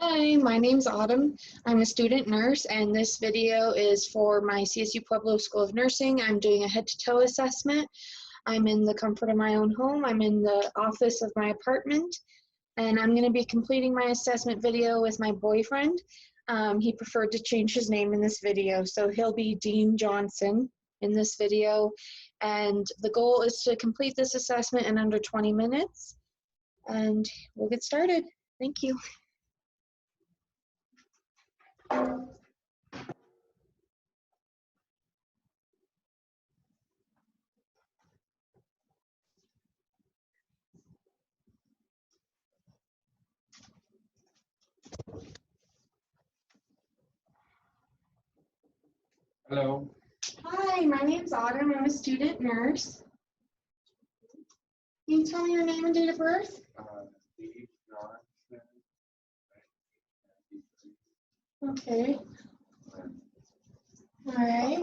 Hi, my name's Autumn. I'm a student nurse, and this video is for my CSU-Pueblo School of Nursing. I'm doing a head-to-toe assessment. I'm in the comfort of my own home. I'm in the office of my apartment, and I'm going to be completing my assessment video with my boyfriend. He preferred to change his name in this video, so he'll be Dean Johnson in this video. And the goal is to complete this assessment in under 20 minutes, and we'll get started. Thank you. Hello. Hi, my name's Autumn. I'm a student nurse. Can you tell me your name and date of birth? Steve Johnson. Okay. All right.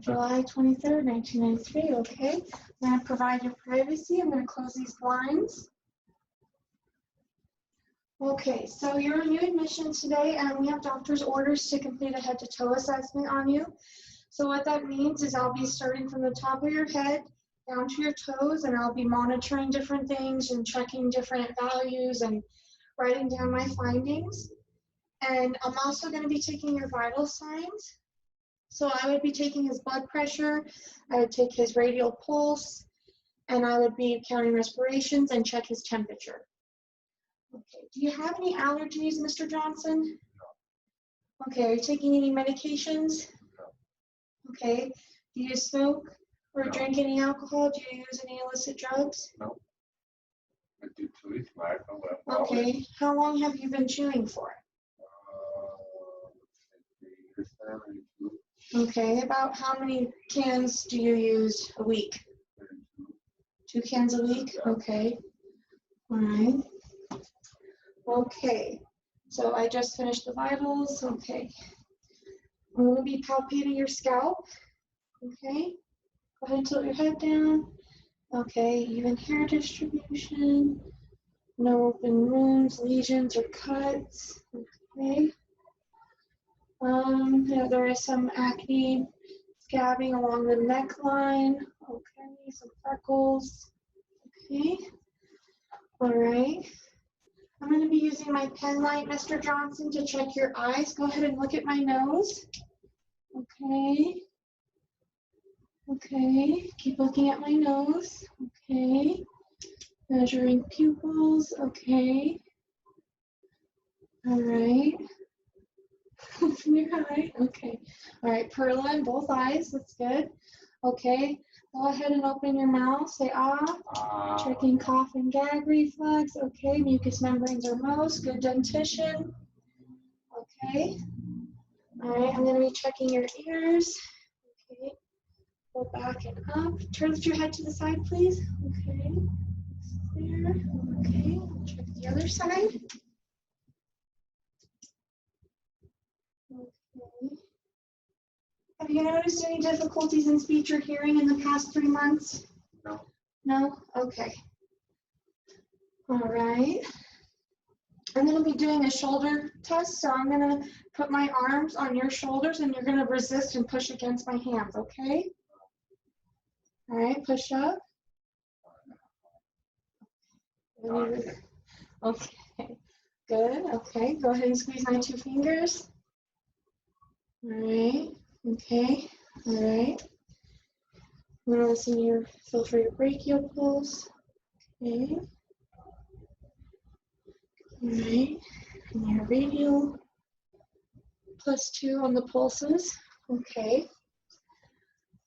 July 23rd, 1993. Okay. I'm going to provide your privacy. I'm going to close these blinds. Okay, so you're a new admission today, and we have doctor's orders to complete a head-to-toe assessment on you. So what that means is I'll be starting from the top of your head down to your toes, and I'll be monitoring different things and checking different values and writing down my findings. And I'm also going to be taking your vital signs. So I would be taking his blood pressure, I would take his radial pulse, and I would be counting respirations and check his temperature. Okay, do you have any allergies, Mr. Johnson? No. Okay, are you taking any medications? No. Okay, do you smoke or drink any alcohol? Do you use any illicit drugs? No. I do chew tobacco. Okay, how long have you been chewing for? 3 years now. Okay, about how many cans do you use a week? 2 cans a week? Okay, all right. Okay, so I just finished the vitals. Okay, I'm going to be palpating your scalp. Okay, go ahead and tilt your head down. Okay, even hair distribution, no open wounds, lesions, or cuts. Okay, there is some acne scabbing along the neckline. Okay, some freckles. Okay, all right. I'm going to be using my pen light, Mr. Johnson, to check your eyes. Go ahead and look at my nose. Okay. Okay. Keep looking at my nose. Okay. Measuring pupils. Okay. All right. Open your eye. Okay. All right. Perla in both eyes. That's good. Okay. Go ahead and open your mouth. Say ah. Checking cough and gag reflex. Okay. Mucous membranes are most. Good dentition. Okay. All right. I'm going to be checking your ears. Okay. Go back and up. Turn your head to the side, please. Okay. There. Okay. Check the other side. Okay. Have you noticed any difficulties in speech or hearing in the past 3 months? No. No? Okay. All right. I'm going to be doing a shoulder test, so I'm going to put my arms on your shoulders, and you're going to resist and push against my hands, okay? All right, push up. Okay, good. Okay, go ahead and squeeze my 2 fingers. All right, okay, all right. I'm going to listen to your, feel for your brachial pulse. Okay. All right, and your radial, +2 on the pulses. Okay.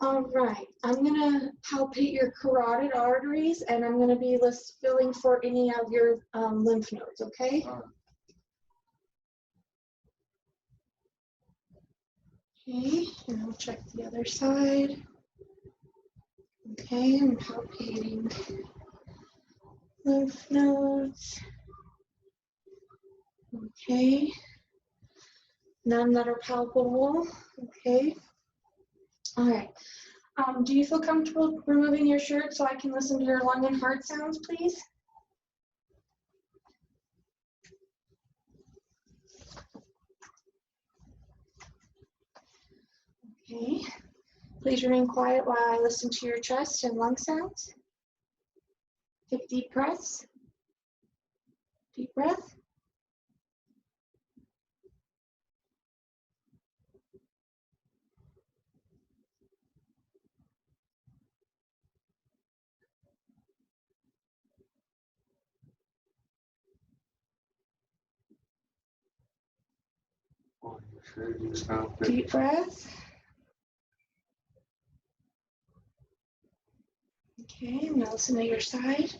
All right, I'm going to palpate your carotid arteries, and I'm going to be feeling for any of your lymph nodes, okay? Okay, and I'll check the other side. Okay, I'm palpating lymph nodes. Okay, none that are palpable. Okay, all right. Do you feel comfortable removing your shirt so I can listen to your lung and heart sounds, please? Please remain quiet while I listen to your chest and lung sounds. Take deep breaths. Deep breath. Oh, you sure you sound good? Deep breath. Okay, I'm gonna listen to your side.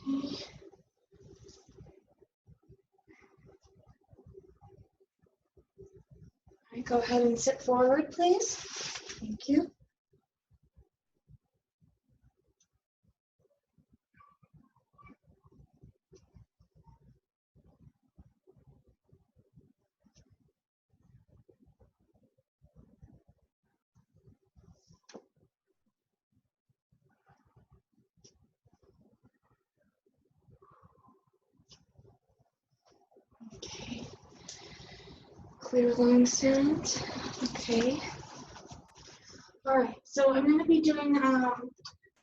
Okay. All right, go ahead and sit forward, please. Thank you. Okay. Clear lung sound. Okay. All right, so I'm going to be doing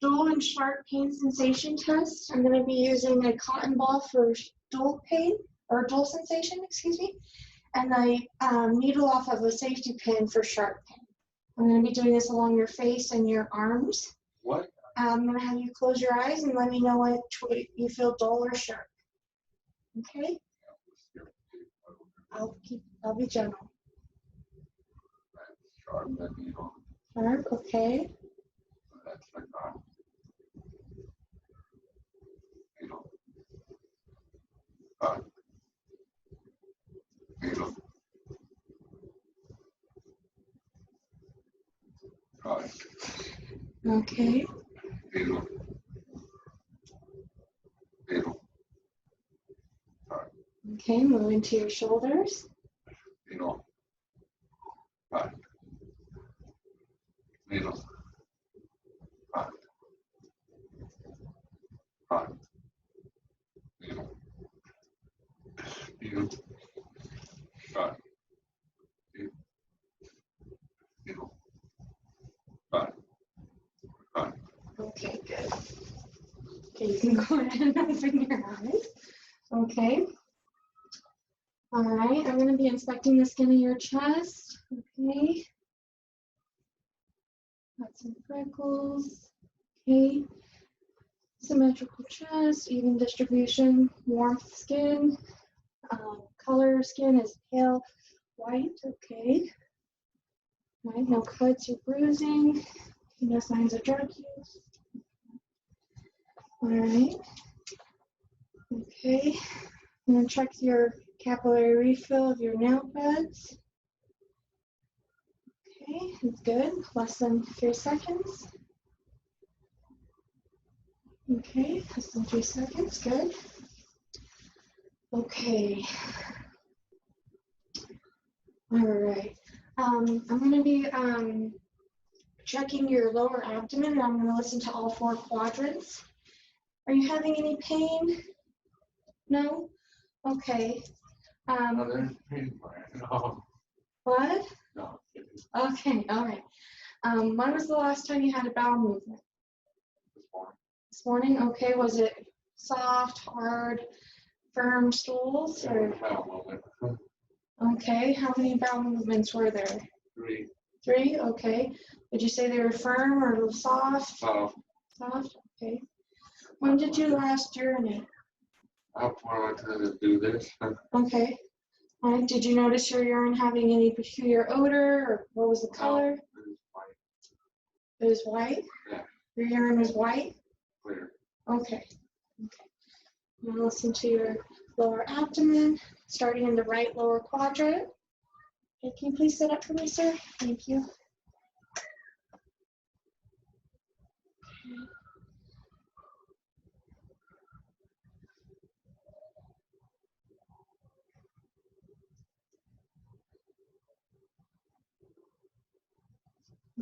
dull and sharp pain sensation test. I'm going to be using a cotton ball for dull pain, or dull sensation, excuse me, and a needle off of a safety pin for sharp pain. I'm going to be doing this along your face and your arms. What? I'm going to have you close your eyes and let me know what you feel dull or sharp. Okay? I'll be gentle. Sharp, that needle. Sharp, okay. That's like needle. Needle. Okay. Needle. Needle. Okay, moving to your shoulders. Needle. Needle. Needle. Needle. Needle. Okay, good. Okay, you can go ahead and open your eyes. Okay. All right, I'm going to be inspecting the skin of your chest. Okay. Got some freckles. Okay. Symmetrical chest, even distribution, warmth skin. Color skin is pale white. Okay. All right, no cuts or bruising. No signs of drug use. All right. Okay. I'm going to check your capillary refill of your nail beds. Okay, it's good. Less than 3 seconds. Okay, less than 3 seconds. Good. Okay. All right. I'm going to be checking your lower abdomen, and I'm going to listen to all 4 quadrants. Are you having any pain? No? Okay. No. What? No. Okay, all right. When was the last time you had a bowel movement? This morning? Okay, was it soft, hard, firm stools? Or... Okay, how many bowel movements were there? 3. 3, okay. Would you say they were firm or soft? Soft. Soft, okay. When did you last urinate? How far to do this? Okay. All right, did you notice your urine having any peculiar odor, or what was the color? It was white? Yeah. Your urine was white? Clear. Okay. Okay. I'm going to listen to your lower abdomen, starting in the right lower quadrant. Okay, can you please sit up for me, sir? Thank you.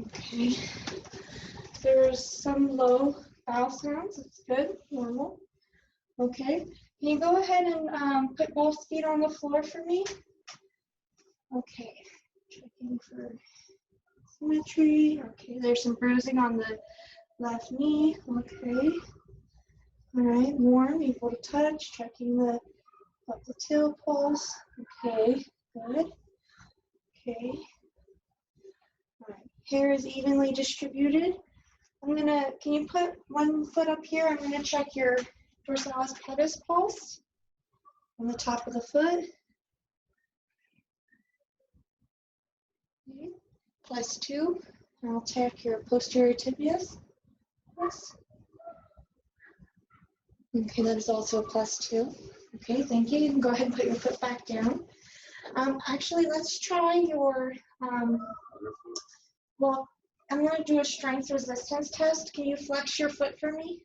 Okay. There's some low bowel sounds. It's good, normal. Okay. Can you go ahead and put both feet on the floor for me? Okay. Checking for symmetry. Okay, there's some bruising on the left knee. Okay. All right, warm, able to touch, checking the up the tail pulse. Okay, good. Okay. All right, hair is evenly distributed. Can you put one foot up here? I'm gonna check your dorsalis pedis pulse on the top of the foot. Okay. +2. I'll check your posterior tibias. Yes. Okay, that is also a +2. Okay, thank you. You can go ahead and put your foot back down. Actually, let's try your, well, I'm going to do a strength resistance test. Can you flex your foot for me?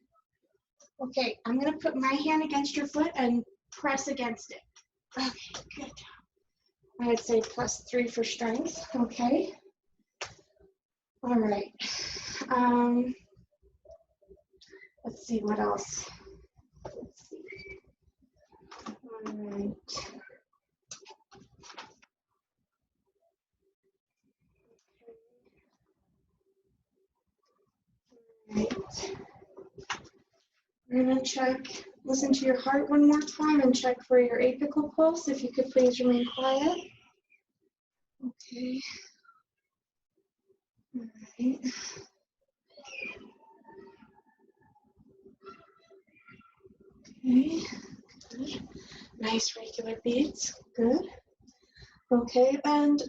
Okay, I'm going to put my hand against your foot and press against it. Okay, good job. I would say +3 for strength. Okay. All right. Let's see what else. Let's see. All right. Right. We're going to check, listen to your heart one more time and check for your apical pulse. If you could please remain quiet. Okay. All right. Okay. Good. Nice regular beats. Good. Okay. And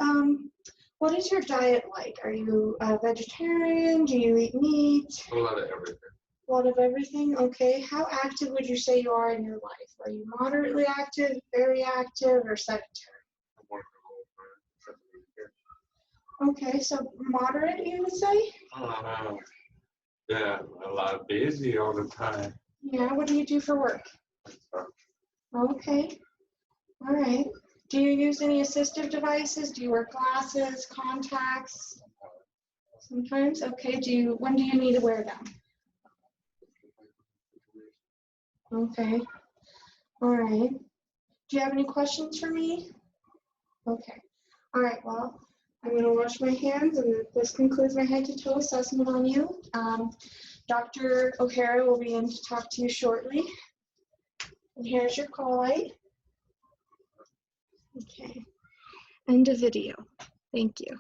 what is your diet like? Are you a vegetarian? Do you eat meat? A lot of everything. A lot of everything. Okay. How active would you say you are in your life? Are you moderately active, very active, or sedentary? I'm working all the time. Okay, so moderate, you would say? Yeah, a lot busy all the time. Yeah, what do you do for work? Okay, all right. Do you use any assistive devices? Do you wear glasses, contacts? Sometimes, okay. When do you need to wear them? Okay, all right. Do you have any questions for me? Okay, all right, well, I'm gonna wash my hands and this concludes my head to toe assessment on you. Dr. O'Hara will be in to talk to you shortly. And here's your call light. Okay, end of video. Thank you.